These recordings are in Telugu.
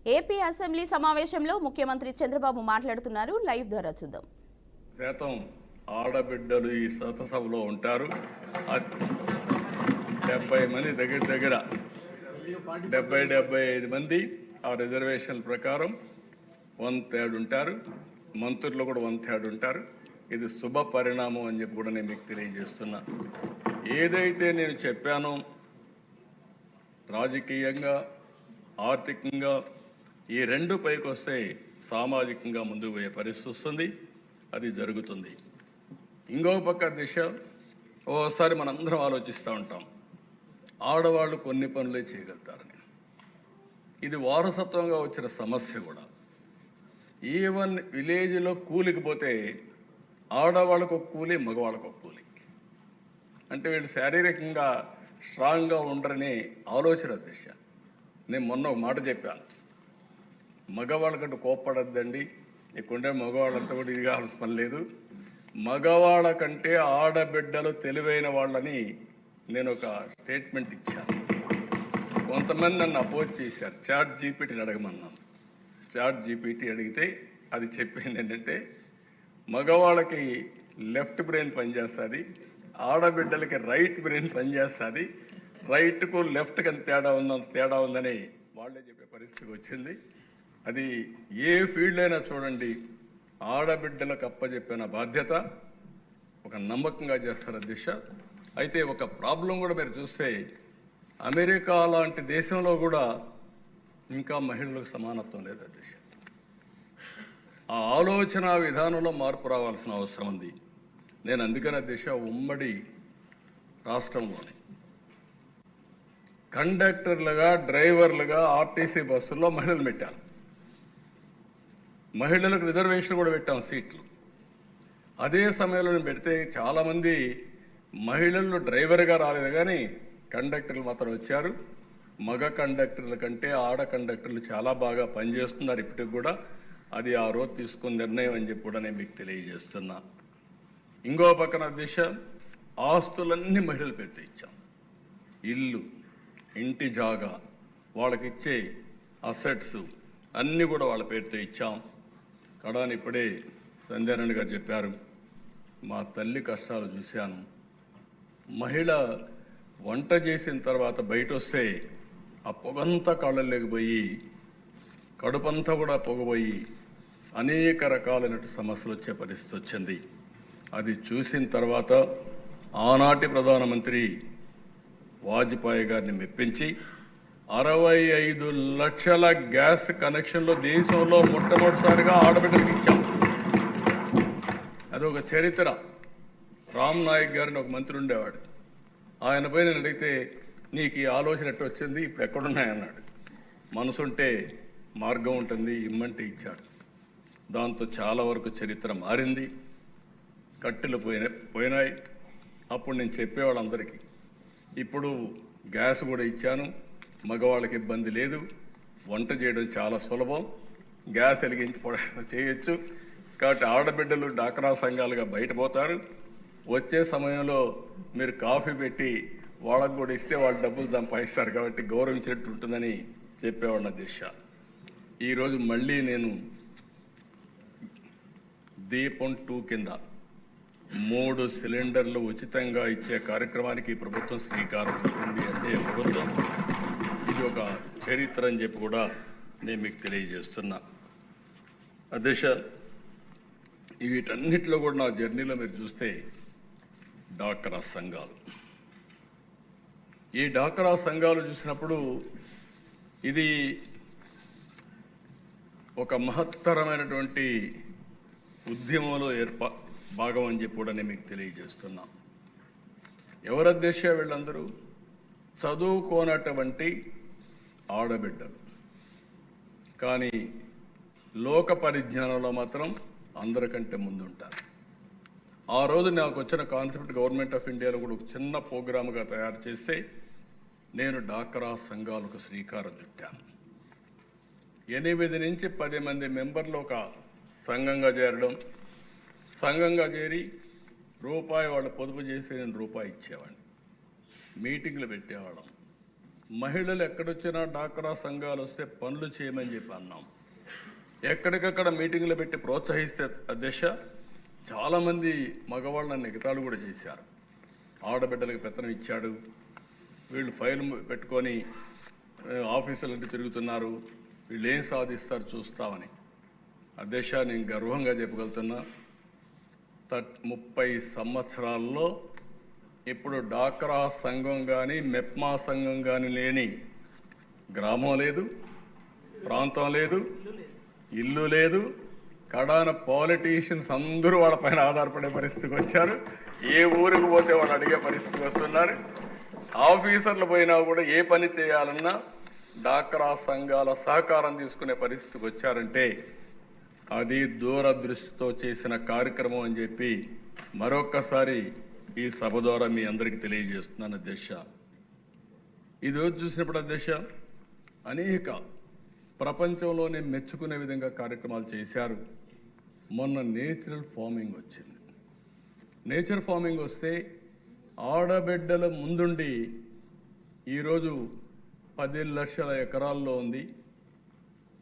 ఏపీ అసెంబ్లీ సమావేశంలో ముఖ్యమంత్రి చంద్రబాబు మాట్లాడుతున్నారు. లైవ్ ద్వారా చూద్దాం. శాతం ఆడబిడ్డలు ఈ సభలో ఉంటారు. 70 మంది దగ్గర 75 మంది ఆ రిజర్వేషన్ ప్రకారం 1/3 ఉంటారు. మంత్రులు కూడా 1/3 ఉంటారు. ఇది శుభ పరిణామం అని చెప్పి కూడా నేను మీకు తెలియజేస్తున్నా. ఏదైతే నేను చెప్పానో రాజకీయంగా ఆర్థికంగా ఈ రెండు పైకి వస్తే సామాజికంగా ముందుకు పోయే పరిస్థితి వస్తుంది. అది జరుగుతుంది. ఇంకో పక్క దిశ ఓసారి మనందరం ఆలోచిస్తూ ఉంటాం, ఆడవాళ్ళు కొన్ని పనులే చేయగలుగుతారని. ఇది వారసత్వంగా వచ్చిన సమస్య కూడా. ఈవెన్ విలేజ్లో కూలికి పోతే ఆడవాళ్ళకు ఒక కూలి, మగవాళ్ళకు ఒక కూలి. అంటే వీళ్ళు శారీరకంగా స్ట్రాంగ్గా ఉండరని ఆలోచన దిశ. నేను మొన్న ఒక మాట చెప్పాను, మగవాళ్ళకంటూ కోప్పడద్దండి, ఇక్కడుండే మగవాళ్ళంతా కూడా ఇది కావాల్సిన పని లేదు. మగవాళ్ళ కంటే ఆడబిడ్డలు తెలివైన వాళ్ళని నేను ఒక స్టేట్మెంట్ ఇచ్చాను. కొంతమంది నన్ను అపోజ్ చేశారు. చాట్ జీపీటీని అడగమన్నాను. చాట్ జీపీటీ అడిగితే అది చెప్పింది ఏంటంటే, మగవాళ్ళకి లెఫ్ట్ బ్రెయిన్ పనిచేస్తుంది, ఆడబిడ్డలకి రైట్ బ్రెయిన్ పనిచేస్తుంది. రైట్కు లెఫ్ట్కి అంత తేడా ఉందని వాళ్ళే చెప్పే పరిస్థితికి వచ్చింది. అది ఏ ఫీల్డ్ అయినా చూడండి, ఆడబిడ్డలకు అప్పచెప్పిన బాధ్యత ఒక నమ్మకంగా చేస్తారు దిశ. అయితే ఒక ప్రాబ్లం కూడా మీరు చూస్తే, అమెరికా లాంటి దేశంలో కూడా ఇంకా మహిళలకు సమానత్వం లేదు దిశ. ఆ ఆలోచన విధానంలో మార్పు రావాల్సిన అవసరం ఉంది. నేను అందుకనే దిశ ఉమ్మడి రాష్ట్రంలోని కండక్టర్లుగా డ్రైవర్లుగా ఆర్టీసీ బస్సుల్లో మహిళలు పెట్టాను. మహిళలకు రిజర్వేషన్ కూడా పెట్టాం సీట్లు. అదే సమయంలో నేను పెడితే చాలామంది మహిళలు డ్రైవర్గా రాలేదు, కానీ కండక్టర్లు మాత్రం వచ్చారు. మగ కండక్టర్ల కంటే ఆడ కండక్టర్లు చాలా బాగా పనిచేస్తున్నారు ఇప్పటికి కూడా. అది ఆ రోజు తీసుకున్న నిర్ణయం అని చెప్పి కూడా నేను మీకు తెలియజేస్తున్నా. ఇంకో పక్కన దిశ ఆస్తులన్నీ మహిళల పేరుతో ఇచ్చాం. ఇల్లు, ఇంటి జాగా, వాళ్ళకిచ్చే అసెట్స్ అన్నీ కూడా వాళ్ళ పేరుతో ఇచ్చాం. కడాని ఇప్పుడే సంధ్యారాణి గారు చెప్పారు, మా తల్లి కష్టాలు చూశాను. మహిళ వంట చేసిన తర్వాత బయట వస్తే ఆ పొగంతా కళ్ళల్లోకి పోయి, కడుపంతా కూడా పొగపోయి అనేక రకాలైన సమస్యలు వచ్చే పరిస్థితి వచ్చింది. అది చూసిన తర్వాత ఆనాటి ప్రధానమంత్రి వాజ్పేయి గారిని మెప్పించి 65 లక్షల గ్యాస్ కనెక్షన్లు దేశంలో మొట్టమొదటిసారిగా ఆడబిడ్డలకు ఇచ్చాం. అదొక చరిత్ర. రామ్ నాయక్ గారిని ఒక మంత్రి ఉండేవాడు. ఆయనపై నేను అడిగితే, నీకు ఈ ఆలోచన ఎట్టు వచ్చింది, ఇప్పుడు ఎక్కడున్నాయన్నాడు. మనసుంటే మార్గం ఉంటుంది, ఇమ్మంటే ఇచ్చాడు. దాంతో చాలా వరకు చరిత్ర మారింది. కట్టెలు పోయినాయి. అప్పుడు నేను చెప్పేవాళ్ళందరికీ, ఇప్పుడు గ్యాస్ కూడా ఇచ్చాను, మగవాళ్ళకి ఇబ్బంది లేదు, వంట చేయడం చాలా సులభం, గ్యాస్ వెలిగించి చేయొచ్చు. కాబట్టి ఆడబిడ్డలు డాక్రా సంఘాలుగా బయటపోతారు. వచ్చే సమయంలో మీరు కాఫీ పెట్టి వాళ్ళకు కూడా ఇస్తే వాళ్ళు డబ్బులు సంపాదిస్తారు, కాబట్టి గౌరవించినట్టు ఉంటుందని చెప్పేవాళ్ళ దిశ. ఈరోజు మళ్ళీ నేను దీపం 2 కింద 3 సిలిండర్లు ఉచితంగా ఇచ్చే కార్యక్రమానికి ప్రభుత్వం శ్రీకారం చుట్టింది. అంటే ప్రభుత్వం ఇది ఒక చరిత్ర అని చెప్పి కూడా నేను మీకు తెలియజేస్తున్నా. అధ్యక్ష, వీటన్నిటిలో కూడా నా జర్నీలో మీరు చూస్తే డాక్రా సంఘాలు, ఈ డాక్రా సంఘాలు చూసినప్పుడు ఇది ఒక మహత్తరమైనటువంటి ఉద్యమంలో భాగం అని చెప్పి కూడా నేను మీకు తెలియజేస్తున్నా. ఎవరు అధ్యక్ష? వీళ్ళందరూ చదువుకోనటువంటి ఆడబిడ్డలు, కానీ లోక పరిజ్ఞానంలో మాత్రం అందరికంటే ముందుంటారు. ఆ రోజు నాకు వచ్చిన కాన్సెప్ట్ గవర్నమెంట్ ఆఫ్ ఇండియాలో కూడా ఒక చిన్న ప్రోగ్రామ్గా తయారు చేస్తే నేను డాక్రా సంఘాలకు శ్రీకారం చుట్టాను. 8 నుంచి 10 మంది మెంబర్లు ఒక సంఘంగా చేరడం, సంఘంగా చేరి రూపాయి వాళ్ళు పొదుపు చేసి నేను రూపాయి ఇచ్చేవాడిని. మీటింగ్లు పెట్టేవాళ్ళం. మహిళలు ఎక్కడొచ్చినా డాక్రా సంఘాలు వస్తే పనులు చేయమని చెప్పి అన్నాం. ఎక్కడికక్కడ మీటింగ్లు పెట్టి ప్రోత్సహిస్తే అధ్యక్ష చాలామంది మగవాళ్ళని ఎగతాళి కూడా చేశారు. ఆడబిడ్డలకు పెత్తనం ఇచ్చాడు, వీళ్ళు ఫైల్ పెట్టుకొని ఆఫీసులకి తిరుగుతున్నారు, వీళ్ళు ఏం సాధిస్తారు చూస్తామని. అధ్యక్ష నేను గర్వంగా చెప్పగలుగుతున్నా, 30 సంవత్సరాల్లో ఇప్పుడు డాక్రా సంఘం కానీ మెప్మా సంఘం కానీ లేని గ్రామం లేదు, ప్రాంతం లేదు, ఇల్లు లేదు. కడాన పాలిటీషియన్స్ అందరూ వాళ్ళపైన ఆధారపడే పరిస్థితికి వచ్చారు. ఏ ఊరికి పోతే వాళ్ళు అడిగే పరిస్థితికి వస్తున్నారు. ఆఫీసర్లు పోయినా కూడా ఏ పని చేయాలన్నా డాక్రా సంఘాల సహకారం తీసుకునే పరిస్థితికి వచ్చారంటే అది దూరదృష్టితో చేసిన కార్యక్రమం అని చెప్పి మరొక్కసారి ఈ సభ ద్వారా మీ అందరికీ తెలియజేస్తున్నాను అధ్యక్ష. ఈ రోజు చూసినప్పుడు అధ్యక్ష అనేక ప్రపంచంలోనే మెచ్చుకునే విధంగా కార్యక్రమాలు చేశారు. మొన్న నేచురల్ ఫార్మింగ్ వచ్చింది. నేచర్ ఫార్మింగ్ వస్తే ఆడబిడ్డల ముందుండి ఈరోజు 10 లక్షల ఎకరాల్లో ఉంది.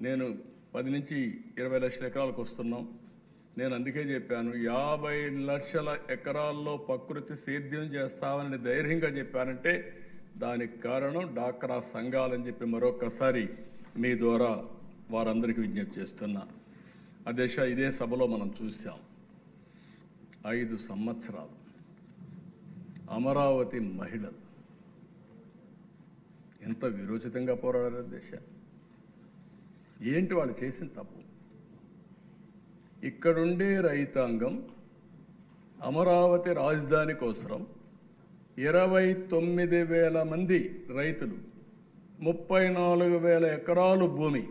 నేను 10 నుంచి 20 లక్షల ఎకరాలకు వస్తున్నాం. నేను అందుకే చెప్పాను 50 లక్షల ఎకరాల్లో ప్రకృతి సేద్యం చేస్తామని ధైర్యంగా చెప్పానంటే దానికి కారణం డాక్రా సంఘాలని చెప్పి మరొకసారి మీ ద్వారా వారందరికీ విజ్ఞప్తి చేస్తున్నా. అధ్యక్ష ఇదే సభలో మనం చూసాం 5 సంవత్సరాలు అమరావతి మహిళలు ఎంత విరోచితంగా పోరాడారు అధ్యక్ష. ఏంటి వాళ్ళు చేసిన తప్పు? ఇక్కడుండే రైతాంగం అమరావతి రాజధాని కోసం 29,000 మంది రైతులు 34,000 ఎకరాలు భూమి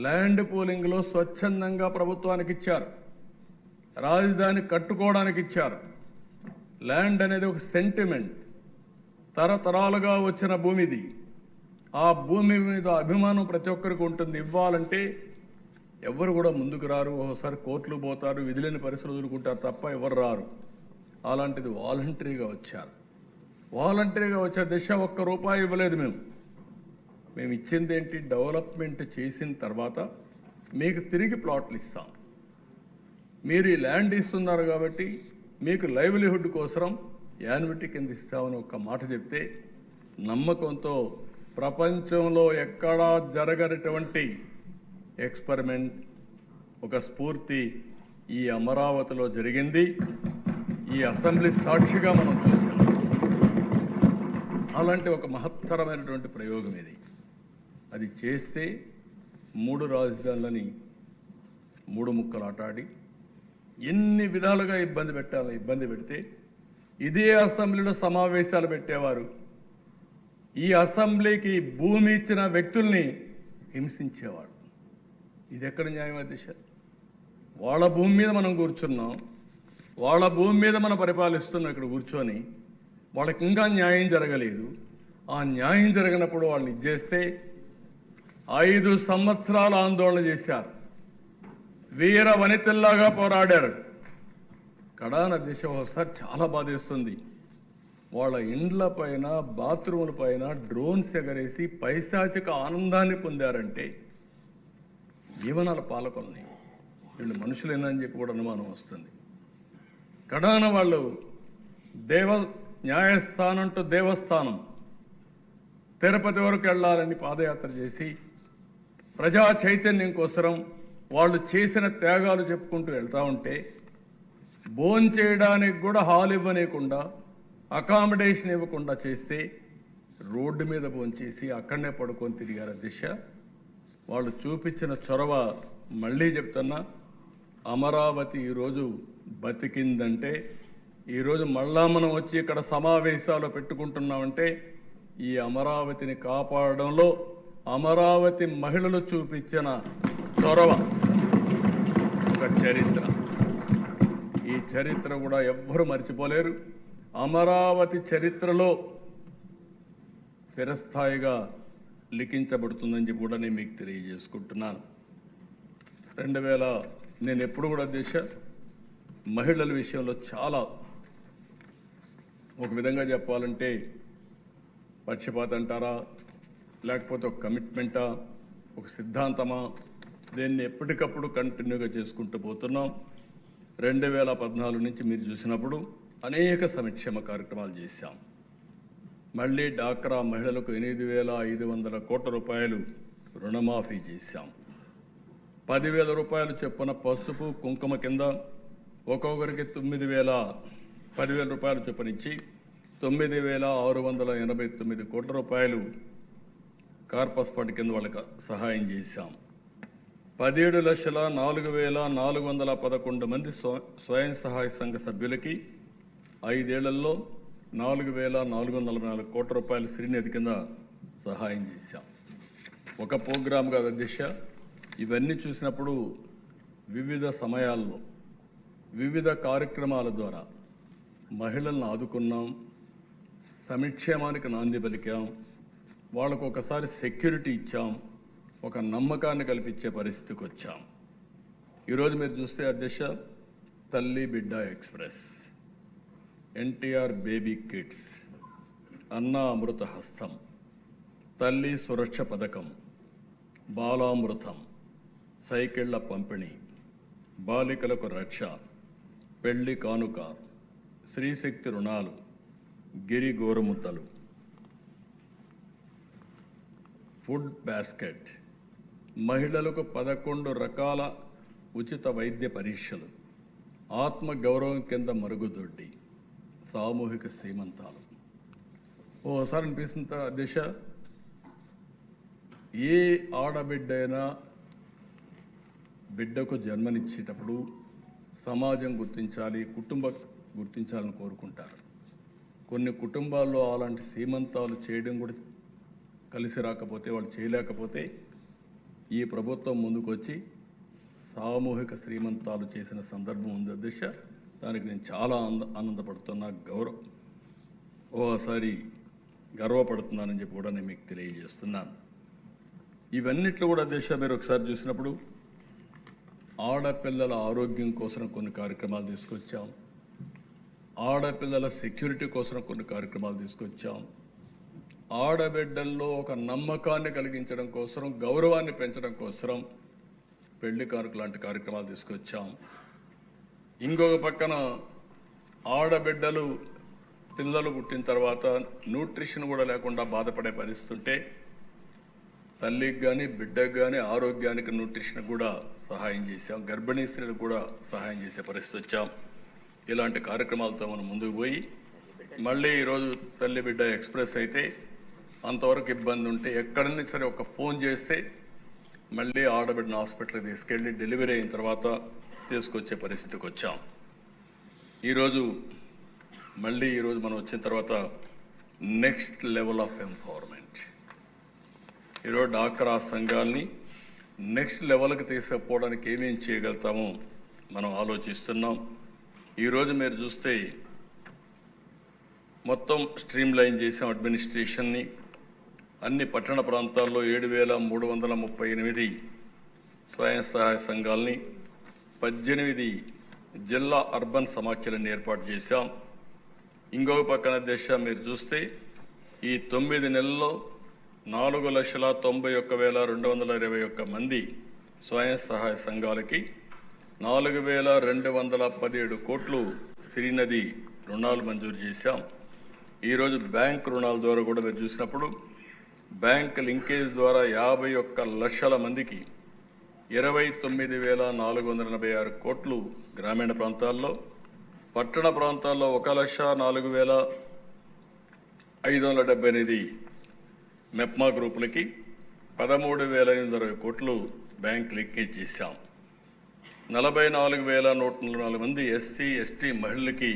ల్యాండ్ పూలింగ్లో స్వచ్ఛందంగా ప్రభుత్వానికి ఇచ్చారు. రాజధాని కట్టుకోవడానికి ఇచ్చారు. ల్యాండ్ అనేది ఒక సెంటిమెంట్, తరతరాలుగా వచ్చిన భూమిది. ఆ భూమి మీద అభిమానం ప్రతి ఒక్కరికి ఉంటుంది. ఇవ్వాలంటే ఎవరు కూడా ముందుకు రారు. ఒకసారి కోర్టులు పోతారు, విధులేని పరిస్థితులు వదులుకుంటారు తప్ప ఎవరు రారు. అలాంటిది వాలంటరీగా వచ్చారు. వాలంటరీగా వచ్చే దిశ ₹1 ఇవ్వలేదు. మేము ఇచ్చింది ఏంటి? డెవలప్మెంట్ చేసిన తర్వాత మీకు తిరిగి ప్లాట్లు ఇస్తాం. మీరు ఈ ల్యాండ్ ఇస్తున్నారు కాబట్టి మీకు లైవ్లీహుడ్ కోసం యాన్యుటీ కింద ఇస్తామని ఒక్క మాట చెప్తే నమ్మకంతో ప్రపంచంలో ఎక్కడా జరగనటువంటి ఎక్స్పెరిమెంట్, ఒక స్ఫూర్తి ఈ అమరావతిలో జరిగింది. ఈ అసెంబ్లీ సాక్షిగా మనం చూసాం. అలాంటి ఒక మహత్తరమైనటువంటి ప్రయోగం ఇది. అది చేస్తే 3 రాజధానులని 3 ముక్కలు ఆటాడి ఎన్ని విధాలుగా ఇబ్బంది పెడితే ఇదే అసెంబ్లీలో సమావేశాలు పెట్టేవారు. ఈ అసెంబ్లీకి భూమి ఇచ్చిన వ్యక్తుల్ని హింసించేవాడు. ఇది ఎక్కడ న్యాయం అధ్యక్ష? వాళ్ళ భూమి మీద మనం కూర్చున్నాం, వాళ్ళ భూమి మీద మనం పరిపాలిస్తున్నాం ఇక్కడ కూర్చొని. వాళ్ళకి ఇంకా న్యాయం జరగలేదు. ఆ న్యాయం జరగనప్పుడు వాళ్ళని ఇచ్చేస్తే 5 సంవత్సరాలు ఆందోళన చేశారు. వీర వనితల్లాగా పోరాడారు. కడాన దిశ ఒకసారి చాలా బాధేస్తుంది. వాళ్ళ ఇండ్ల పైన బాత్రూముల పైన డ్రోన్స్ ఎగరేసి పైశాచిక ఆనందాన్ని పొందారంటే జీవనాల పాలకుల్ని వీళ్ళు మనుషులేనని చెప్పి కూడా అనుమానం వస్తుంది. కడాన వాళ్ళు న్యాయస్థానం టు దేవస్థానం తిరుపతి వరకు వెళ్ళాలని పాదయాత్ర చేసి ప్రజా చైతన్యం కోసం వాళ్ళు చేసిన త్యాగాలు చెప్పుకుంటూ వెళ్తూ ఉంటే భోంచేయడానికి కూడా హాల్ ఇవ్వనీయకుండా, అకామిడేషన్ ఇవ్వకుండా చేస్తే రోడ్డు మీద భోంచేసి అక్కడనే పడుకొని తిరిగారు దిశ. వాళ్ళు చూపించిన చొరవ మళ్ళీ చెప్తున్నా, అమరావతి ఈరోజు బతికిందంటే, ఈరోజు మళ్ళా మనం వచ్చి ఇక్కడ సమావేశాలు పెట్టుకుంటున్నామంటే ఈ అమరావతిని కాపాడడంలో అమరావతి మహిళలు చూపించిన చొరవ ఒక చరిత్ర. ఈ చరిత్ర కూడా ఎవ్వరూ మర్చిపోలేరు. అమరావతి చరిత్రలో స్థిరస్థాయిగా లిఖించబడుతుందని చెప్పి కూడా నేను మీకు తెలియజేసుకుంటున్నాను. 2000 నేను ఎప్పుడు కూడా మహిళల విషయంలో చాలా, ఒక విధంగా చెప్పాలంటే పక్షపాత అంటారా, లేకపోతే ఒక కమిట్మెంటా, ఒక సిద్ధాంతమా, దీన్ని ఎప్పటికప్పుడు కంటిన్యూగా చేసుకుంటూ పోతున్నాం. 2014 నుంచి మీరు చూసినప్పుడు అనేక సంక్షేమ కార్యక్రమాలు చేశాం. మళ్ళీ డాక్రా మహిళలకు 8,500 కోట్ల రూపాయలు రుణమాఫీ చేశాం. 10,000 రూపాయలు చొప్పున పసుపు కుంకుమ కింద ఒక్కొక్కరికి 10,000 రూపాయలు చొప్పున ఇచ్చి 9,689 కోట్ల రూపాయలు కార్పస్ ఫండ్ కింద వాళ్ళకి సహాయం చేశాం. 17,04,411 మంది స్వయం సహాయ సంఘ సభ్యులకి 5 ఏళ్లలో 4,444 కోట్ల రూపాయలు శ్రీనిధి కింద సహాయం చేశాం. ఒక ప్రోగ్రామ్ కాదు అధ్యక్ష, ఇవన్నీ చూసినప్పుడు వివిధ సమయాల్లో వివిధ కార్యక్రమాల ద్వారా మహిళలను ఆదుకున్నాం, సంక్షేమానికి నాంది పలికాం, వాళ్ళకు ఒకసారి సెక్యూరిటీ ఇచ్చాం, ఒక నమ్మకాన్ని కల్పించే పరిస్థితికి వచ్చాం. ఈరోజు మీరు చూస్తే అధ్యక్ష, తల్లి బిడ్డ ఎక్స్ప్రెస్, ఎన్టీఆర్ బేబీ కిట్స్, అన్నా అమృత హస్తం, తల్లి సురక్ష పథకం, బాలామృతం, సైకిళ్ల పంపిణీ, బాలికలకు రక్ష, పెళ్లి కానుక, స్త్రీశక్తి రుణాలు, గిరి గోరుముద్దలు, ఫుడ్ బాస్కెట్, మహిళలకు 11 రకాల ఉచిత వైద్య పరీక్షలు, ఆత్మ గౌరవం కింద మరుగుదొడ్డి, సామూహిక శ్రీమంతాలు. ఓసారి అనిపిస్తుంది అధ్యక్ష, ఏ ఆడబిడ్డైనా బిడ్డకు జన్మనిచ్చేటప్పుడు సమాజం గుర్తించాలి, కుటుంబం గుర్తించాలని కోరుకుంటారు. కొన్ని కుటుంబాల్లో అలాంటి సీమంతాలు చేయడం కూడా కలిసి రాకపోతే, వాళ్ళు చేయలేకపోతే ఈ ప్రభుత్వం ముందుకొచ్చి సామూహిక శ్రీమంతాలు చేసిన సందర్భం ఉంది అధ్యక్ష. దానికి నేను చాలా ఆనందపడుతున్నా, ఓసారి గర్వపడుతున్నానని చెప్పి కూడా నేను మీకు తెలియజేస్తున్నాను. ఇవన్నిట్లో కూడా అధ్యక్ష మీరు ఒకసారి చూసినప్పుడు ఆడపిల్లల ఆరోగ్యం కోసం కొన్ని కార్యక్రమాలు తీసుకొచ్చాం, ఆడపిల్లల సెక్యూరిటీ కోసం కొన్ని కార్యక్రమాలు తీసుకొచ్చాం, ఆడబిడ్డల్లో ఒక నమ్మకాన్ని కలిగించడం కోసం, గౌరవాన్ని పెంచడం కోసం పెళ్లి కానుక లాంటి కార్యక్రమాలు తీసుకొచ్చాం. ఇంకొక పక్కన ఆడబిడ్డలు పిల్లలు పుట్టిన తర్వాత న్యూట్రిషన్ కూడా లేకుండా బాధపడే పరిస్థితి ఉంటే తల్లికి కానీ బిడ్డకు కానీ ఆరోగ్యానికి న్యూట్రిషన్ కూడా సహాయం చేశాం, గర్భిణీ స్త్రీలకు కూడా సహాయం చేసే పరిస్థితి వచ్చాం. ఇలాంటి కార్యక్రమాలతో మనం ముందుకు పోయి మళ్ళీ ఈరోజు తల్లి బిడ్డ ఎక్స్ప్రెస్ అయితే అంతవరకు ఇబ్బంది ఉంటే ఎక్కడన్నా సరే ఒక ఫోన్ చేస్తే మళ్ళీ ఆడబిడ్డను హాస్పిటల్కి తీసుకెళ్ళి డెలివరీ అయిన తర్వాత తీసుకొచ్చే పరిస్థితికి వచ్చాం. ఈరోజు మనం వచ్చిన తర్వాత నెక్స్ట్ లెవెల్ ఆఫ్ ఎంపవర్మెంట్, ఈరోజు డాక్రా సంఘాలని నెక్స్ట్ లెవెల్కి తీసుకుపోవడానికి ఏమేం చేయగలుగుతామో మనం ఆలోచిస్తున్నాం. ఈరోజు మీరు చూస్తే మొత్తం స్ట్రీమ్ లైన్ చేసాం అడ్మినిస్ట్రేషన్ని. అన్ని పట్టణ ప్రాంతాల్లో 7,338 స్వయం సహాయ సంఘాలని, 18 జిల్లా అర్బన్ సమాఖ్యలను ఏర్పాటు చేశాం. ఇంకొక పక్కన దేశ మీరు చూస్తే ఈ 9 నెలల్లో 4,91,221 మంది స్వయం సహాయ సంఘాలకి 4,217 కోట్లు శ్రీనిధి రుణాలు మంజూరు చేశాం. ఈరోజు బ్యాంక్ రుణాల ద్వారా కూడా మీరు చూసినప్పుడు బ్యాంక్ లింకేజ్ ద్వారా 51 లక్షల మందికి 29,486 కోట్లు గ్రామీణ ప్రాంతాల్లో, పట్టణ ప్రాంతాల్లో 1,04,578 మెప్మా గ్రూపులకి 13,820 కోట్లు బ్యాంక్ లింకేజ్ చేశాం. 44,104 మంది ఎస్సీ ఎస్టీ మహిళలకి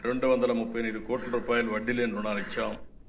238 కోట్ల రూపాయలు వడ్డీ లేని రుణాలు ఇచ్చాం.